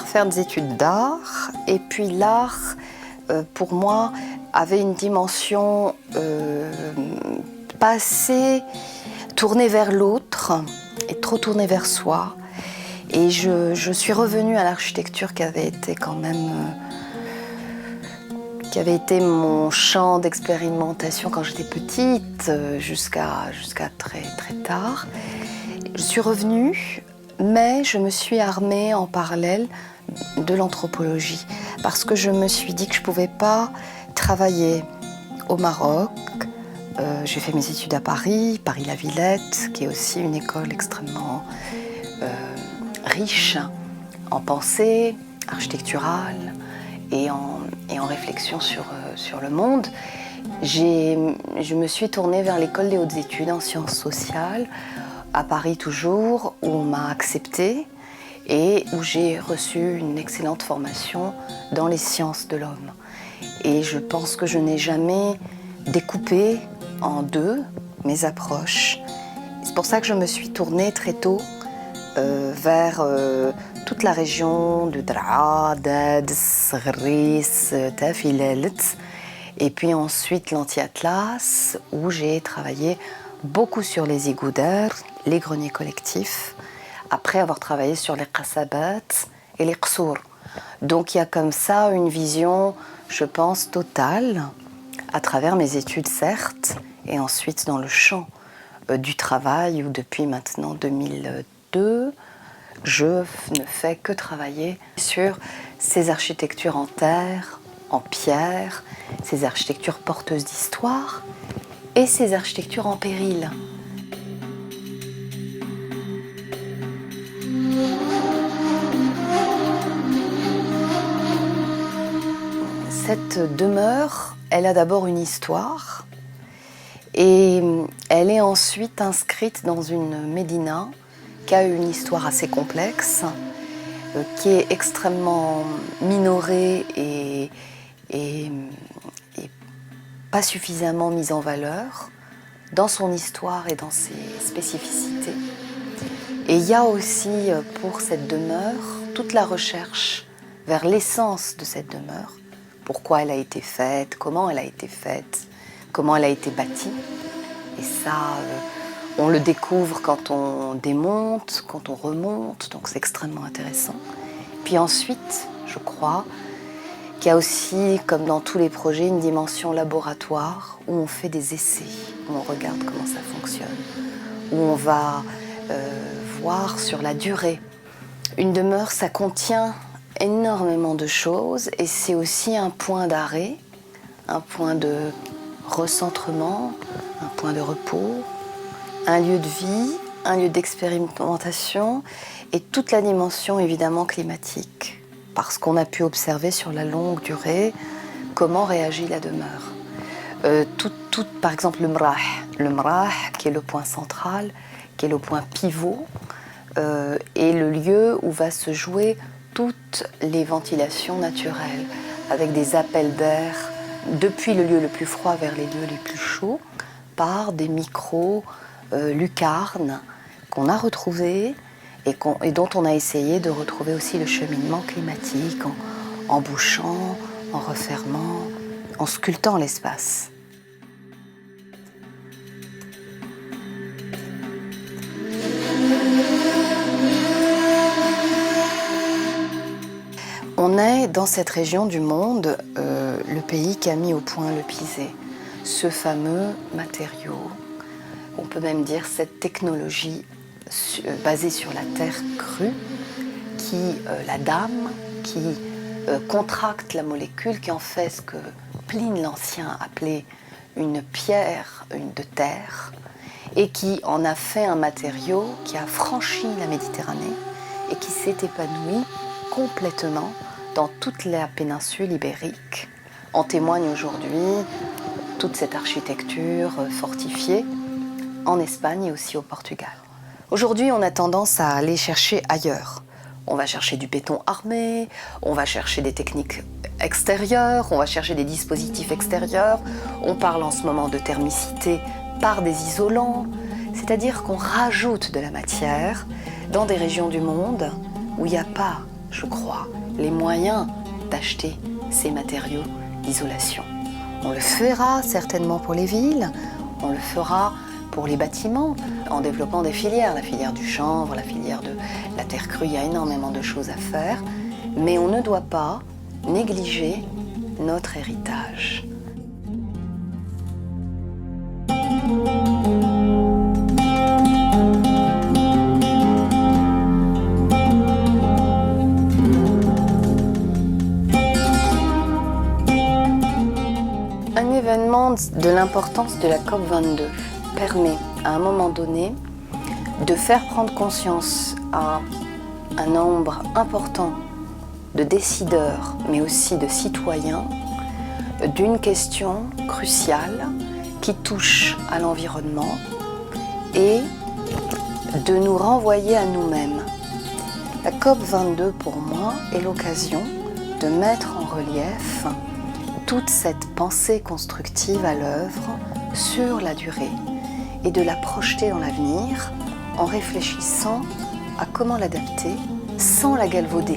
faire des études d'art. Et puis l'art, pour moi, avait une dimension pas assez tournée vers l'autre et trop tournée vers soi. Et je suis revenue à l'architecture qui avait été quand même... qui avait été mon champ d'expérimentation quand j'étais petite, jusqu'à très, très tard. Je suis revenue, mais je me suis armée en parallèle de l'anthropologie, parce que je me suis dit que je ne pouvais pas travailler au Maroc. J'ai fait mes études à Paris, Paris-la-Villette, qui est aussi une école extrêmement riche en pensée architecturale et en réflexion sur le monde. Je me suis tournée vers l'école des hautes études en sciences sociales, à Paris toujours, où on m'a acceptée et où j'ai reçu une excellente formation dans les sciences de l'homme. Et je pense que je n'ai jamais découpé en deux mes approches. C'est pour ça que je me suis tournée très tôt vers toute la région de Draa, Dad, Sgris, Tafilalet, et puis ensuite l'Anti-Atlas, où j'ai travaillé beaucoup sur les igoudaires, les greniers collectifs, après avoir travaillé sur les qasabat et les qsour. Donc il y a comme ça une vision, je pense, totale, à travers mes études certes, et ensuite dans le champ du travail, où depuis maintenant 2002, je ne fais que travailler sur ces architectures en terre, en pierre, ces architectures porteuses d'histoire et ces architectures en péril. Cette demeure, elle a d'abord une histoire et elle est ensuite inscrite dans une médina qui a une histoire assez complexe, qui est extrêmement minorée et pas suffisamment mise en valeur dans son histoire et dans ses spécificités. Et il y a aussi pour cette demeure toute la recherche vers l'essence de cette demeure, pourquoi elle a été faite, comment elle a été faite, comment elle a été bâtie. Et ça, on le découvre quand on démonte, quand on remonte, donc c'est extrêmement intéressant. Puis ensuite, je crois qu'il y a aussi, comme dans tous les projets, une dimension laboratoire où on fait des essais, où on regarde comment ça fonctionne, où on va voir sur la durée. Une demeure, ça contient énormément de choses et c'est aussi un point d'arrêt, un point de recentrement, un point de repos, un lieu de vie, un lieu d'expérimentation et toute la dimension évidemment climatique, parce qu'on a pu observer sur la longue durée comment réagit la demeure. Par exemple le mrah qui est le point central, qui est le point pivot, est le lieu où va se jouer toutes les ventilations naturelles, avec des appels d'air depuis le lieu le plus froid vers les lieux les plus chauds, par des micro-lucarnes qu'on a retrouvées et dont on a essayé de retrouver aussi le cheminement climatique en bouchant, en refermant, en sculptant l'espace. On est dans cette région du monde, le pays qui a mis au point le pisé, ce fameux matériau, on peut même dire cette technologie basée sur la terre crue, la dame, qui contracte la molécule, qui en fait ce que Pline l'Ancien appelait une pierre de terre, et qui en a fait un matériau qui a franchi la Méditerranée et qui s'est épanoui complètement dans toute la péninsule ibérique. En témoigne aujourd'hui toute cette architecture fortifiée en Espagne et aussi au Portugal. Aujourd'hui, on a tendance à aller chercher ailleurs. On va chercher du béton armé, on va chercher des techniques extérieures, on va chercher des dispositifs extérieurs. On parle en ce moment de thermicité par des isolants, c'est-à-dire qu'on rajoute de la matière dans des régions du monde où il n'y a pas, je crois, les moyens d'acheter ces matériaux d'isolation. On le fera certainement pour les villes, on le fera pour les bâtiments, en développant des filières, la filière du chanvre, la filière de la terre crue, il y a énormément de choses à faire, mais on ne doit pas négliger notre héritage. Un événement de l'importance de la COP22 permet à un moment donné de faire prendre conscience à un nombre important de décideurs, mais aussi de citoyens, d'une question cruciale qui touche à l'environnement et de nous renvoyer à nous-mêmes. La COP22 pour moi est l'occasion de mettre en relief toute cette pensée constructive à l'œuvre sur la durée et de la projeter dans l'avenir en réfléchissant à comment l'adapter sans la galvauder.